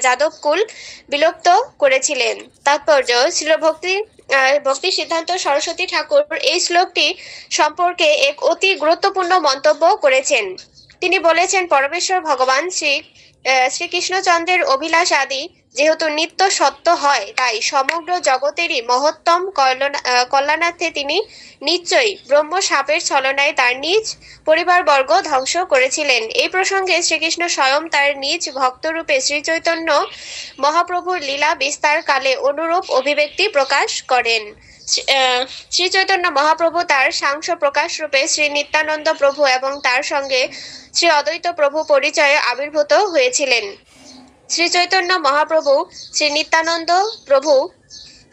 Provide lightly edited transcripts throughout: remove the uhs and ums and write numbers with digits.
যাদব কুল বিলুপ্ত করেছিলেন। তাৎপর্য: শ্রীল ভক্তি সিদ্ধান্ত সরস্বতী ঠাকুর এই শ্লোকটি সম্পর্কে এক অতি গুরুত্বপূর্ণ মন্তব্য করেছেন। তিনি বলেছেন, পরমেশ্বর ভগবান শ্রীকৃষ্ণচন্দ্রের অভিলাষ আদি যেহেতু নিত্য সত্য হয়, তাই সমগ্র জগতেরই মহত্তম কল্যাণার্থে তিনি নিশ্চয়ই ব্রহ্ম সাপের ছলনায় তার নিজ পরিবারবর্গ ধ্বংস করেছিলেন। এই প্রসঙ্গে শ্রীকৃষ্ণ স্বয়ং তার নিজ ভক্তরূপে শ্রীচৈতন্য মহাপ্রভুর লীলা বিস্তার কালে অনুরূপ অভিব্যক্তি প্রকাশ করেন। শ্রী চৈতন্য মহাপ্রভু তার সাংস প্রকাশ রূপে শ্রী নিত্যানন্দ প্রভু এবং তার সঙ্গে শ্রী অদ্বৈত প্রভু পরিচয়ে আবির্ভূত হয়েছিলেন। শ্রী চৈতন্য মহাপ্রভু, শ্রী নিত্যানন্দ প্রভু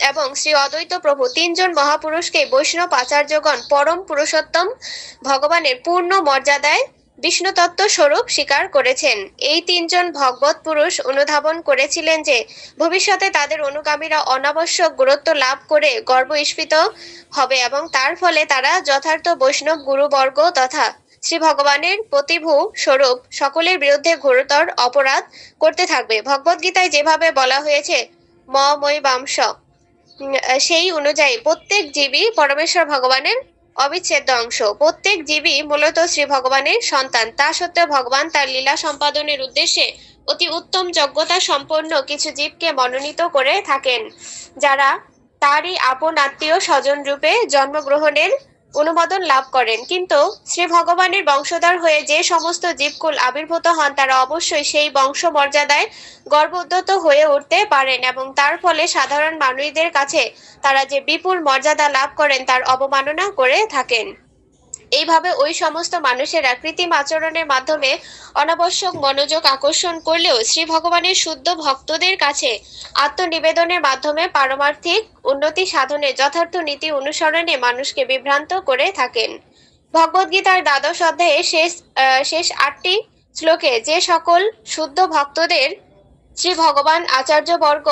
এবং শ্রী অদ্বৈত প্রভু তিনজন মহাপুরুষকে বৈষ্ণব আচার্যগণ পরম পুরুষোত্তম ভগবানের পূর্ণ মর্যাদায় বিষ্ণু তত্ত্ব স্বরূপ স্বীকার করেছেন। এই তিনজন ভগবৎ পুরুষ অনুধাবন করেছিলেন যে ভবিষ্যতে তাদের অনুগামীরা অনাবশ্যক গুরুত্ব লাভ করে গর্ব ঈপ্সিত হবে এবং তার ফলে তারা যথার্থ বৈষ্ণব গুরুবর্গ তথা শ্রী ভগবানের প্রতিভু স্বরূপ সকলের বিরুদ্ধে ঘোরতর অপরাধ করতে থাকবে। ভগবদ্গীতায় যেভাবে বলা হয়েছে মই বাংশ, সেই অনুযায়ী প্রত্যেক জীবই পরমেশ্বর ভগবানের অবিচ্ছেদ্য অংশ। প্রত্যেক জীবই মূলত শ্রী ভগবানের সন্তান। তা সত্ত্বেও ভগবান তার লীলা সম্পাদনের উদ্দেশ্যে অতি উত্তম যোগ্যতা সম্পন্ন কিছু জীবকে মনোনীত করে থাকেন, যারা তারই আপন আত্মীয় স্বজন রূপে জন্মগ্রহণের অনুমোদন লাভ করেন। কিন্তু শ্রী ভগবানের বংশধর হয়ে যে সমস্ত জীবকুল আবির্ভূত হন, তারা অবশ্যই সেই বংশ মর্যাদায় গর্বোদ্যত হয়ে উঠতে পারেন এবং তার ফলে সাধারণ মানুষদের কাছে তারা যে বিপুল মর্যাদা লাভ করেন তার অবমাননা করে থাকেন। এইভাবে ওই সমস্ত মানুষেরা কৃত্রিম আচরণের মাধ্যমে অনাবশ্যক মনোযোগ আকর্ষণ করলেও শ্রী ভগবানের শুদ্ধ ভক্তদের কাছে আত্মনিবেদনের মাধ্যমে পারমার্থিক উন্নতি সাধনের যথার্থ নীতি অনুসরণে মানুষকে বিভ্রান্ত করে থাকেন। ভগবদ্গীতার দ্বাদশ অধ্যায়ে শেষ 8টি শ্লোকে যে সকল শুদ্ধ ভক্তদের শ্রী ভগবান আচার্যবর্গ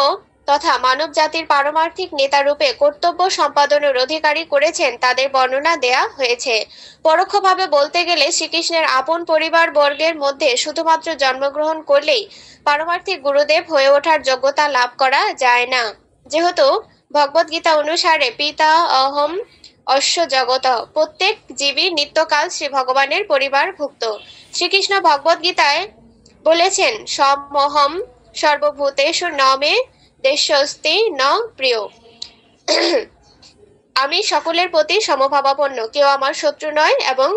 তথা মানব জাতির পারমার্থিক নেতারূপে কর্তব্য সম্পাদনের অধিকারী করেছেন, তাদের বর্ণনা দেয়া হয়েছে। পরোক্ষভাবে বলতে গেলে শ্রীকৃষ্ণের আপন পরিবার বর্গের মধ্যে শুধুমাত্র জন্মগ্রহণ করলেই পারমার্থিক গুরুদেব হয়ে ওঠার যোগ্যতা লাভ করা যায় না, যেহেতু ভগবদ্গীতা অনুসারে পিতা অহম অশ্ব জগত, প্রত্যেক জীবী নিত্যকাল শ্রী ভগবানের পরিবারভুক্ত। শ্রীকৃষ্ণ ভগবদ্গীতায় বলেছেন, সমহম সর্বভূতেষু ন মে দেশস্তি ন প্রিয়, আমি সকলের প্রতি সমভাবাপন্ন, কেউ আমার শত্রু নয় এবং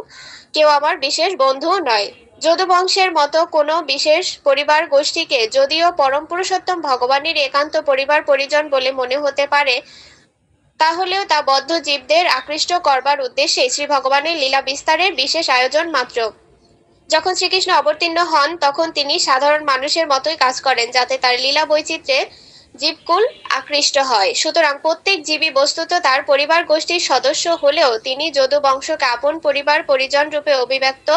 কেউ আমার বিশেষ বন্ধু নয়। যদুবংশের মতো কোনো বিশেষ পরিবার গোষ্ঠীকে যদিও পরম পুরুষোত্তম ভগবানের একান্ত পরিবার পরিজন বলে মনে হতে পারে, তাহলেও তা বদ্ধ জীবদের আকৃষ্ট করবার উদ্দেশ্যে শ্রী ভগবানের লীলা বিস্তারের বিশেষ আয়োজন মাত্র। যখন শ্রীকৃষ্ণ অবতীর্ণ হন তখন তিনি সাধারণ মানুষের মতোই কাজ করেন, যাতে তার লীলা বৈচিত্র্যে জীবকুল আকৃষ্ট হয়। সুতরাং প্রত্যেক জীবী বস্তুত তার পরিবার গোষ্ঠীর সদস্য হলেও তিনি যদু বংশকে আপন পরিবার পরিজন রূপে অভিব্যক্ত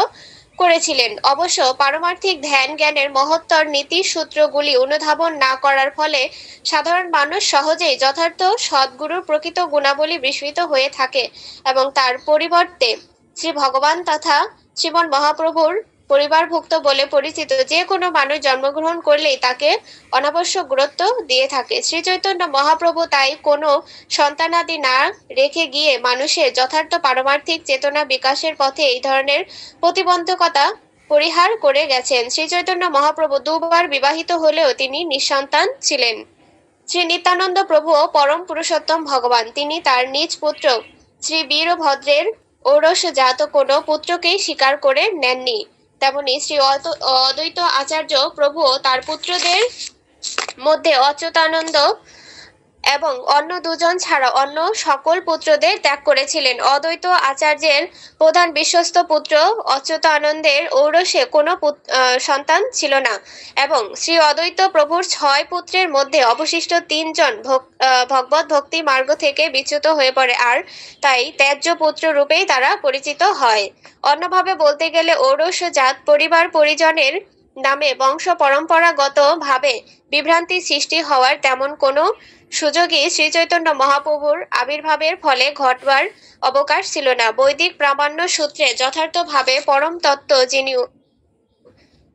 করেছিলেন। অবশ্য পারমার্থিক ধ্যান জ্ঞানের মহত্তর নীতি সূত্রগুলি অনুধাবন না করার ফলে সাধারণ মানুষ সহজেই যথার্থ সদ্গুরুর প্রকৃত গুণাবলী বিস্মৃত হয়ে থাকে এবং তার পরিবর্তে শ্রী ভগবান তথা শ্রীমন মহাপ্রভুর পরিবারভুক্ত বলে পরিচিত যে কোনো মানুষ জন্মগ্রহণ করলেই তাকে অনাবশ্যক গুরুত্ব দিয়ে থাকে। শ্রী চৈতন্য মহাপ্রভু তাই কোনো সন্তানাদি না রেখে গিয়ে মানুষের যথার্থ পারমার্থিক চেতনা বিকাশের পথে এই ধরনের প্রতিবন্ধকতা পরিহার করে গেছেন। শ্রী চৈতন্য মহাপ্রভু দুবার বিবাহিত হলেও তিনি নিঃসন্তান ছিলেন। শ্রী নিত্যানন্দ প্রভুও পরম পুরুষোত্তম ভগবান। তিনি তার নিজ পুত্র শ্রী বীরভদ্রের ঔরসজাত কোনো পুত্রকেই স্বীকার করে নেননি। তেমনি শ্রী অদ্বৈত আচার্য প্রভুও তার পুত্রদের মধ্যে অচ্যুতানন্দ এবং অন্য দুজন ছাড়া অন্য সকল পুত্রদের ত্যাগ করেছিলেন। অদ্বৈত আচার্যের প্রধান বিশ্বস্ত পুত্র অচ্যুতানন্দের ঔরসে কোনো সন্তান ছিল না এবং শ্রী অদ্বৈত প্রভুর 6 পুত্রের মধ্যে অবশিষ্ট 3 জন ভগবত ভক্তি মার্গ থেকে বিচ্যুত হয়ে পড়ে, আর তাই ত্যায্য পুত্র রূপেই তারা পরিচিত হয়। অন্যভাবে বলতে গেলে ঔরসজাত পরিবার পরিজনের নামে বংশ পরম্পরাগত ভাবে বিভ্রান্তি সৃষ্টি হওয়ার তেমন কোনো সুযোগই শ্রীচৈতন্য মহাপ্রভুর আবির্ভাবের ফলে ঘটবার অবকাশ ছিল না। বৈদিক প্রামাণ্য সূত্রে যথার্থভাবে পরম তত্ত্ব যিনি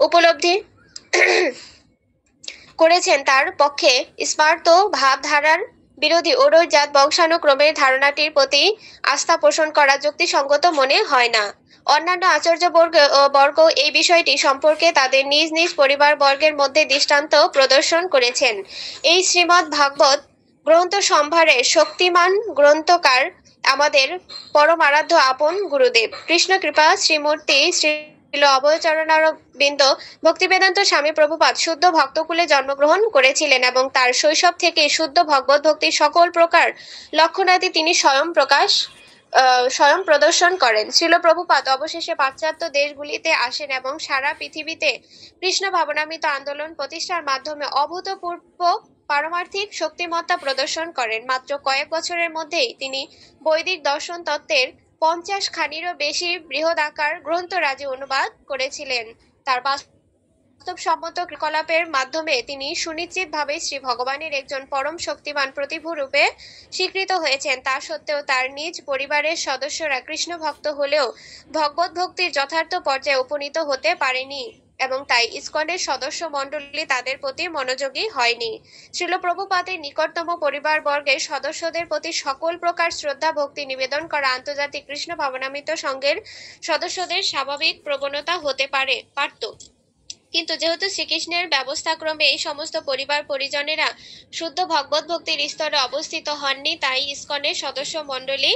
উপলব্ধি করেছেন তার পক্ষে স্মার্ত ভাবধারার বিরোধী ওরজাত বংশানুক্রমের ধারণাটির প্রতি আস্থা পোষণ করা যুক্তিসঙ্গত মনে হয় না। অন্যান্য বর্গ এই বিষয়টি সম্পর্কে তাদের নিজ নিজ পরিবার বর্গের মধ্যে দৃষ্টান্ত প্রদর্শন করেছেন। এই শ্রীমদ্ ভাগবত গ্রন্থ সম্ভারের শক্তিমান গ্রন্থকার আমাদের পরম আরাধ্য আপন গুরুদেব কৃষ্ণ কৃপা শ্রীমূর্তি শ্রীল অভয়চরণারবিন্দ ভক্তিবেদান্ত স্বামী প্রভুপাদ শুদ্ধ ভক্তকুলে জন্মগ্রহণ করেছিলেন এবং তার শৈশব থেকে শুদ্ধ ভগবত ভক্তির সকল প্রকার লক্ষণাদি তিনি স্বয়ং প্রদর্শন করেন। শ্রীল প্রভুপাদ অবশেষে পাশ্চাত্য দেশগুলিতে আসেন এবং সারা পৃথিবীতে কৃষ্ণ ভাবনামৃত আন্দোলন প্রতিষ্ঠার মাধ্যমে অভূতপূর্ব পারমার্থিক শক্তিমত্তা প্রদর্শন করেন। মাত্র কয়েক বছরের মধ্যেই তিনি বৈদিক দর্শন তত্ত্বের 50 খানিরও বেশি বৃহদাকার গ্রন্থরাজি অনুবাদ করেছিলেন। তার বাস্তবসম্মত ক্রিয়াকলাপের মাধ্যমে তিনি সুনিশ্চিতভাবে শ্রী ভগবানের একজন পরম শক্তিমান প্রতিভু রূপে স্বীকৃত হয়েছেন। তা সত্ত্বেও তার নিজ পরিবারের সদস্যরা কৃষ্ণ ভক্ত হলেও ভগবত ভক্তির যথার্থ পর্যায়ে উপনীত হতে পারেনি এবং তাই ইসকনের সদস্য মণ্ডলী তাদের প্রতি মনোযোগী হয়নি। শ্রীল প্রভুপাদের নিকটতম পরিবার বর্গের সদস্যদের প্রতি সকল প্রকার শ্রদ্ধা ভক্তি নিবেদন করা আন্তর্জাতিক কৃষ্ণ ভাবনামৃত সংঘের সদস্যদের স্বাভাবিক প্রবণতা হতে পারত। কিন্তু যেহেতু শ্রীকৃষ্ণের ব্যবস্থাক্রমে এই সমস্ত পরিবার পরিজনেরা শুদ্ধ ভগবত ভক্তির স্তরে অবস্থিত হননি, তাই ইসকনের সদস্য মণ্ডলী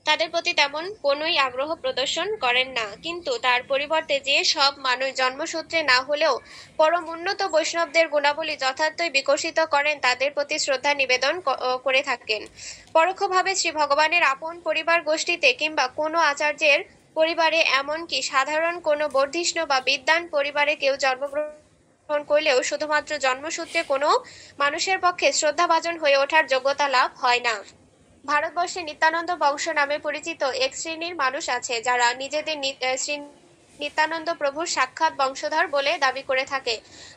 তাদের প্রতি তেমন কোনোই আগ্রহ প্রদর্শন করেন না। কিন্তু তার পরিবর্তে যে সব মানুষ জন্মসূত্রে না হলেও পরম উন্নত বৈষ্ণবদের গুণাবলী যথার্থই বিকশিত করেন তাদের প্রতি শ্রদ্ধা নিবেদন করে থাকেন। পরোক্ষভাবে শ্রী ভগবানের আপন পরিবার গোষ্ঠীতে কিংবা কোনো আচার্যের পরিবারে, এমনকি সাধারণ কোনো বর্ধিষ্ণু বা বিদ্বান পরিবারে কেউ জন্মগ্রহণ করলেও শুধুমাত্র জন্মসূত্রে কোনো মানুষের পক্ষে শ্রদ্ধাভাজন হয়ে ওঠার যোগ্যতা লাভ হয় না। ভারতবর্ষে নিত্যানন্দ বংশ নামে পরিচিত এক শ্রেণীর মানুষ আছে যারা নিজেদের শ্রী নিত্যানন্দ প্রভুর সাক্ষাৎ বংশধর বলে দাবি করে থাকে,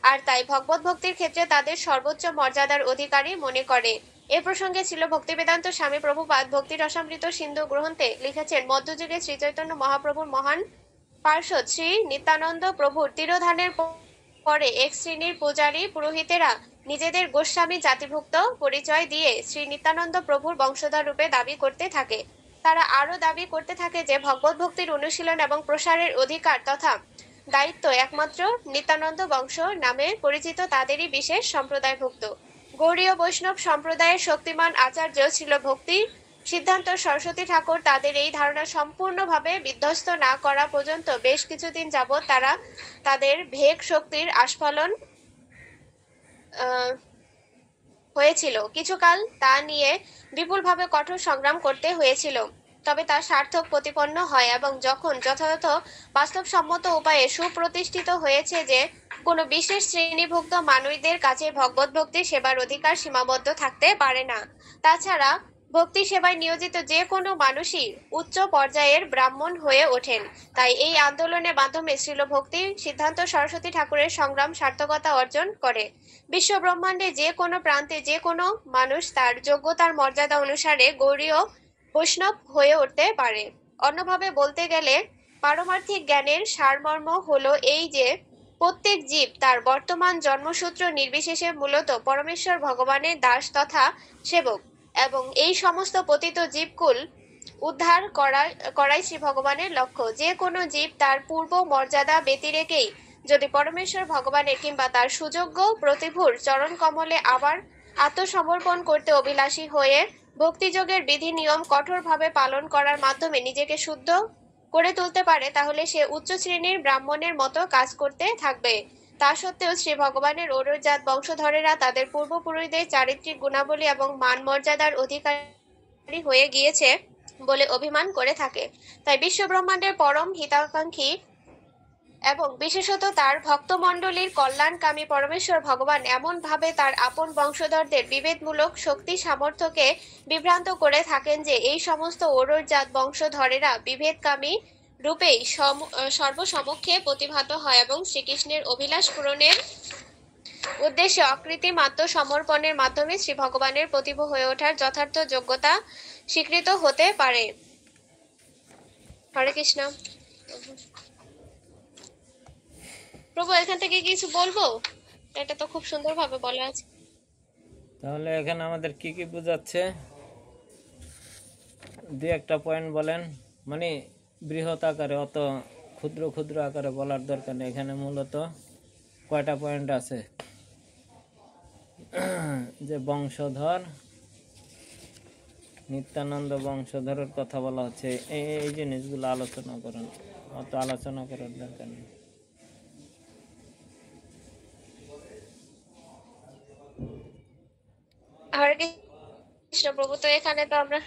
আর তাই ভগবত ভক্তির ক্ষেত্রে তাদের সর্বোচ্চ মর্যাদার অধিকারী মনে করে। এ প্রসঙ্গে ছিল ভক্তিবেদান্ত স্বামী প্রভুপাদ ভক্তি রসামৃত সিন্ধু গ্রন্থে লিখেছেন, মধ্যযুগে শ্রীচৈতন্য মহাপ্রভুর মহান পার্ষদ শ্রী নিত্যানন্দ প্রভুর তিরোধানের পরে এক শ্রেণীর পূজারী পুরোহিতেরা নিজেদের গোস্বামী জাতিভুক্ত পরিচয় দিয়ে শ্রী নিত্যানন্দ প্রভুর বংশধর রূপে দাবি করতে থাকে। তারা আরও দাবি করতে থাকে যে ভগবত ভক্তির অনুশীলন এবং প্রসারের অধিকার তথা দায়িত্ব একমাত্র নিত্যানন্দ বংশ নামে পরিচিত তাদেরই বিশেষ সম্প্রদায়ভুক্ত। গৌড়ীয় বৈষ্ণব সম্প্রদায়ের শক্তিমান আচার্য ছিল ভক্তি সিদ্ধান্ত সরস্বতী ঠাকুর তাদের এই ধারণা সম্পূর্ণভাবে বিধ্বস্ত না করা পর্যন্ত বেশ কিছুদিন যাবৎ তারা তাদের ভেগ শক্তির আস্ফালন হয়েছিল। কিছুকাল তা নিয়ে বিপুলভাবে কঠোর সংগ্রাম করতে হয়েছিল, তবে তা সার্থক প্রতিপন্ন হয় এবং যখন যথাযথ বাস্তবসম্মত উপায়ে সুপ্রতিষ্ঠিত হয়েছে যে কোনো বিশেষ শ্রেণীভুক্ত মানুষদের কাছে ভগবত ভক্তি সেবার অধিকার সীমাবদ্ধ থাকতে পারে না। তাছাড়া ভক্তি সেবায় নিয়োজিত যে কোনো মানুষই উচ্চ পর্যায়ের ব্রাহ্মণ হয়ে ওঠেন। তাই এই আন্দোলনের মাধ্যমে শ্রীল ভক্তি সিদ্ধান্ত সরস্বতী ঠাকুরের সংগ্রাম সার্থকতা অর্জন করে। বিশ্ব ব্রহ্মাণ্ডে যে কোনো প্রান্তে যে কোনো মানুষ তার যোগ্যতার মর্যাদা অনুসারে গৌড়ীয় বৈষ্ণব হয়ে উঠতে পারে। অন্যভাবে বলতে গেলে পারমার্থিক জ্ঞানের সারমর্ম হলো এই যে প্রত্যেক জীব তার বর্তমান জন্মসূত্র নির্বিশেষে মূলত পরমেশ্বর ভগবানের দাস তথা সেবক, এবং এই সমস্ত পতিত জীবকুল উদ্ধার করাই শ্রী ভগবানের লক্ষ্য। যে কোনো জীব তার পূর্ব মর্যাদা ব্যতিরেকেই যদি পরমেশ্বর ভগবানের কিংবা তার সুযোগ্য প্রতিভুর চরণ কমলে আবার আত্মসমর্পণ করতে অভিলাষী হয়ে ভক্তিযোগের বিধি নিয়ম কঠোরভাবে পালন করার মাধ্যমে নিজেকে শুদ্ধ করে তুলতে পারে, তাহলে সে উচ্চ শ্রেণীর ব্রাহ্মণের মতো কাজ করতে থাকবে। তা সত্ত্বেও শ্রী ভগবানের অরুজাত বংশধরেরা তাদের পূর্বপুরুষদের চারিত্রিক গুণাবলী এবং মান মর্যাদার অধিকারী হয়ে গিয়েছে বলে অভিমান করে থাকে। তাই বিশ্ব ব্রহ্মাণ্ডের পরম হিতাকাঙ্ক্ষী এবং বিশেষত তার ভক্তমণ্ডলীর কল্যাণকামী পরমেশ্বর ভগবান এমনভাবে তার আপন বংশধরদের বিভেদমূলক শক্তি সামর্থ্যকে বিভ্রান্ত করে থাকেন যে এই সমস্ত অরুজাত বংশধরেরা বিভেদকামী রূপেই সর্বসমক্ষে প্রতিভাত হয় এবং শ্রীকৃষ্ণের অভিলাষ পূরণের উদ্দেশ্যে অকৃত্রিমাত্ম সমর্পণের মাধ্যমে শ্রী ভগবানের প্রতিভু হয়ে ওঠার যথার্থ যোগ্যতা স্বীকৃত হতে পারে। হরে কৃষ্ণ। প্রভু, এখান থেকে কিছু বলবো এটা তো খুব সুন্দরভাবে বলা আছে। তাহলে এখানে আমাদের কি কি বোঝাচ্ছে, দুই একটা পয়েন্ট বলেন। মানে বৃহৎ আকারে, অত ক্ষুদ্র ক্ষুদ্র আকারে বলার দরকার নেই। এখানে মূলত কয়টা পয়েন্ট আছে? যে বংশধর, নিত্যানন্দ বংশধরের কথা বলা হচ্ছে, এই জিনিসগুলো আলোচনা করেন, অত আলোচনা করার দরকার নেই। হরে কৃষ্ণ প্রভু। তো এখানে তো আমরা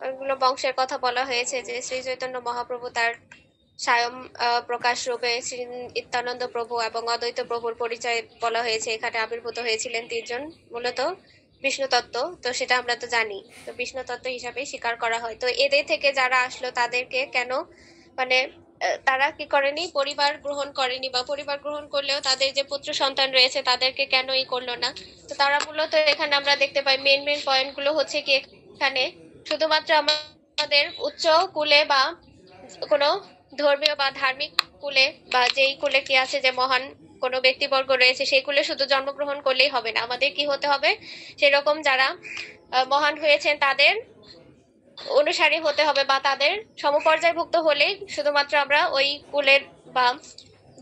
ওইগুলো বংশের কথা বলা হয়েছে, যে শ্রী চৈতন্য মহাপ্রভু তার স্বয়ং প্রকাশ রূপে শ্রী নিত্যানন্দ প্রভু এবং অদ্বৈত প্রভুর পরিচয় বলা হয়েছে। এখানে আবির্ভূত হয়েছিলেন তিনজন, মূলত বিষ্ণু তত্ত্ব। তো সেটা আমরা তো জানি, তো বিষ্ণু তত্ত্ব হিসাবে স্বীকার করা হয়। তো এদের থেকে যারা আসলো তাদেরকে কেন মানে তারা কি করেনি, পরিবার গ্রহণ করেনি, বা পরিবার গ্রহণ করলেও তাদের যে পুত্র সন্তান রয়েছে তাদেরকে কেন করলো না? তো তারা মূলত এখানে আমরা দেখতে পাই মেন মেন পয়েন্ট গুলো হচ্ছে কি, এখানে শুধুমাত্র আমাদের উচ্চ কুলে বা কোনো ধর্মীয় বা ধার্মিক কুলে, বা যেই কুলে কি আছে যে মহান কোনো ব্যক্তিবর্গ রয়েছে সেই কুলে শুধু জন্মগ্রহণ করলেই হবে না, আমাদের কি হতে হবে, সেরকম যারা মহান হয়েছেন তাদের অনুসারী হতে হবে, বা তাদের সমপর্যায়ভুক্ত হলেই শুধুমাত্র আমরা ওই কুলের, বা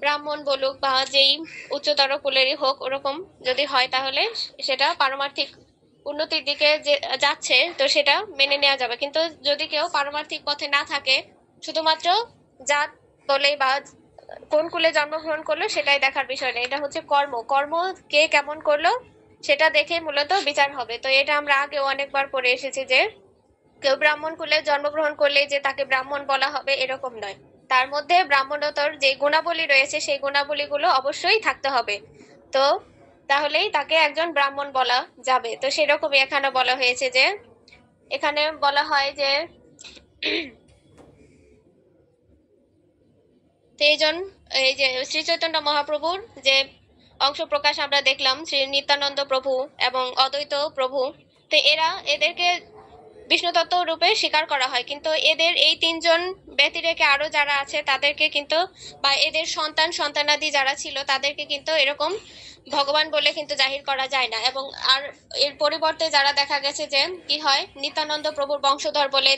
ব্রাহ্মণ বলুক বা যেই উচ্চতর কুলেরই হোক, ওরকম যদি হয় তাহলে সেটা পারমার্থিক উন্নতির দিকে যে যাচ্ছে, তো সেটা মেনে নেওয়া যাবে। কিন্তু যদি কেউ পারমার্থিক পথে না থাকে, শুধুমাত্র জাত বলেই বা কোন কুলে জন্মগ্রহণ করলো সেটাই দেখার বিষয় না, এটা হচ্ছে কর্ম, কর্ম কে কেমন করলো সেটা দেখে মূলত বিচার হবে। তো এটা আমরা আগেও অনেকবার পড়ে এসেছি যে কেউ ব্রাহ্মণ কুলে জন্মগ্রহণ করলে যে তাকে ব্রাহ্মণ বলা হবে এরকম নয়, তার মধ্যে ব্রাহ্মণতর যে গুণাবলী রয়েছে সেই গুণাবলীগুলো অবশ্যই থাকতে হবে। তো তাহলেই তাকে একজন ব্রাহ্মণ বলা যাবে। তো সেরকমই এখানে বলা হয়েছে যে, এখানে বলা হয় যে সেইজন এই যে শ্রী চৈতন্য মহাপ্রভুর যে অংশ প্রকাশ আমরা দেখলাম, শ্রী নিত্যানন্দ প্রভু এবং অদ্বৈত প্রভু, তো এদেরকে বিষ্ণু তত্ত্ব রূপে স্বীকার করা হয়। কিন্তু এদের এই তিনজন ব্যতি রেখে আরো যারা আছে তাদেরকে কিন্তু, বা এদের সন্তান সন্তানাদি যারা ছিল তাদেরকে কিন্তু এরকম ভগবান বলে কিন্তু জাহির করা যায় না। এবং আর এর পরিবর্তে যারা দেখা গেছে যে কি হয়, নিত্যানন্দ প্রভুর বংশধর বলে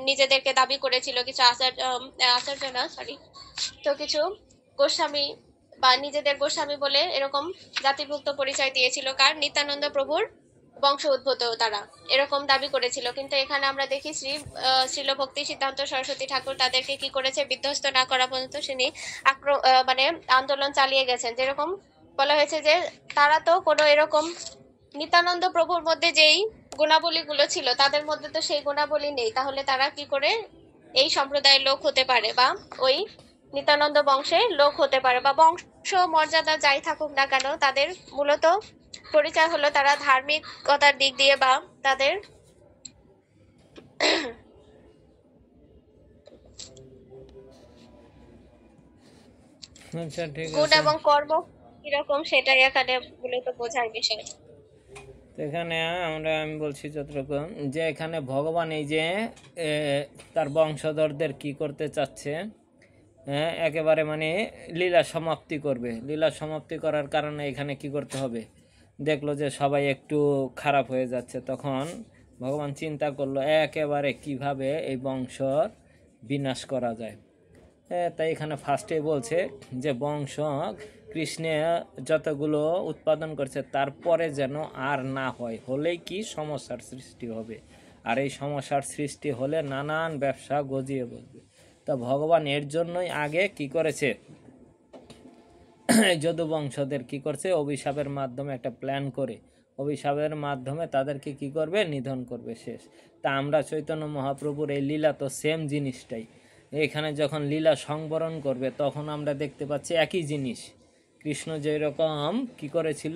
নিজেদেরকে দাবি করেছিল কিছু আচার্য না, সরি, তো কিছু গোস্বামী, বা নিজেদের গোস্বামী বলে এরকম জাতিভুক্ত পরিচয় দিয়েছিল কার, নিত্যানন্দ প্রভুর বংশ উদ্ভূত তারা এরকম দাবি করেছিল। কিন্তু এখানে আমরা দেখি শ্রীল ভক্তি সিদ্ধান্ত সরস্বতী ঠাকুর তাদেরকে কি করেছে, বিধ্বস্ত না করা পর্যন্ত তিনি মানে আন্দোলন চালিয়ে গেছেন। যেরকম বলা হয়েছে যে তারা তো কোনো এরকম নিত্যানন্দ প্রভুর মধ্যে যেই গুণাবলী গুলো ছিল তাদের মধ্যে তো সেই গুণাবলী নেই, তাহলে তারা কি করে এই সম্প্রদায়ের লোক হতে পারে, বা ওই নিত্যানন্দ বংশের লোক হতে পারে, বা বংশ মর্যাদা যাই থাকুক না কেন তাদের মূলত পরিচয় হলো তারা ধার্মিকতার দিক দিয়ে, বা তাদের আচ্ছা, ঠিক গুণ আছে। এবং কর্ম কিরকম সেটাই এখানে মূলত বোঝার বিষয়। তো এখানে আমি বলছি যতটুকু, যে এখানে ভগবান এই যে তার বংশধরদের কি করতে চাচ্ছে, একেবারে মানে লীলা সমাপ্তি করবে। লীলা সমাপ্তি করার কারণে এখানে কি করতে হবে, দেখলো যে সবাই একটু খারাপ হয়ে যাচ্ছে, তখন ভগবান চিন্তা করলো একেবারে কিভাবে এই বংশ বিনাশ করা যায়। তাই এখানে ফার্স্টে বলছে যে বংশ কৃষ্ণে যতগুলো উৎপাদন করছে তারপরে যেন আর না হয়, হলেই কি সমস্যার সৃষ্টি হবে, আর এই সমস্যার সৃষ্টি হলে নানান ব্যবসা গজিয়ে বসবে। তো ভগবান এর জন্যই আগে কি করেছে, যদু বংশদের কি করছে, অভিশাপের মাধ্যমে একটা প্ল্যান করে অভিশাপের মাধ্যমে তাদেরকে কি করবে, নিধন করবে, শেষ। তা আমরা চৈতন্য মহাপ্রভুর এই লীলা তো সেম জিনিসটাই। এখানে যখন লীলা সংবরণ করবে তখন আমরা দেখতে পাচ্ছি একই জিনিস। কৃষ্ণ যেরকম কি করেছিল,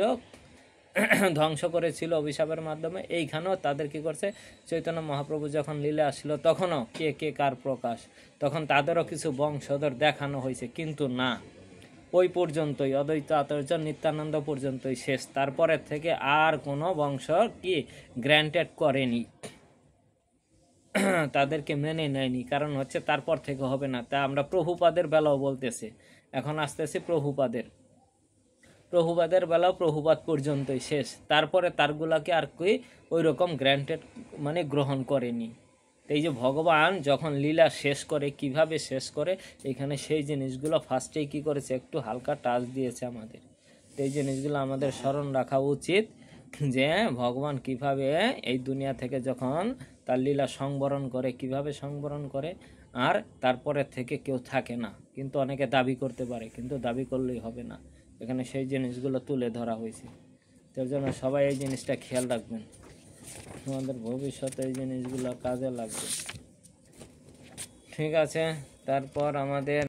ধ্বংস করেছিল অভিশাপের মাধ্যমে, এইখানেও তাদের কি করছে, চৈতন্য মহাপ্রভু যখন লীলা আসলো তখনও কে কে কার প্রকাশ, তখন তাদেরও কিছু বংশধর দেখানো হয়েছে, কিন্তু না, ওই পর্যন্তই, অদ্বৈত আচার্য নিত্যানন্দ পর্যন্তই শেষ। তারপরের থেকে আর কোনো বংশ কি গ্র্যান্টেড করেনি। তাদেরকে মেনে নেয়নি, কারণ হচ্ছে তারপর থেকে হবে না। তা আমরা প্রভুপাদের বেলাও বলতেছি, এখন আসতেছি প্রভুপাদের বেলাও প্রভুপাদ পর্যন্তই শেষ, তারপরে তারগুলাকে আর কি ওই রকম গ্র্যান্টেড মানে গ্রহণ করেনি। এই যে ভগবান যখন লীলা শেষ করে, কিভাবে শেষ করে, এখানে সেই জিনিসগুলো ফার্স্টেই কি করেছে, একটু হালকা টাচ দিয়েছে আমাদের। এই জিনিসগুলো আমাদের স্মরণ রাখা উচিত, যে ভগবান কিভাবে এই দুনিয়া থেকে যখন তার লীলা সংবরণ করে, কিভাবে সংবরণ করে, আর তারপরে থেকে কেউ থাকে না। কিন্তু অনেকে দাবি করতে পারে, কিন্তু দাবি করলেই হবে না, এখানে সেই জিনিসগুলো তুলে ধরা হয়েছে। তার জন্য সবাই এই জিনিসটা খেয়াল রাখবেন, আমাদের ভবিষ্যতে এই জিনিসগুলো কাজে লাগবে। ঠিক আছে, তারপর আমাদের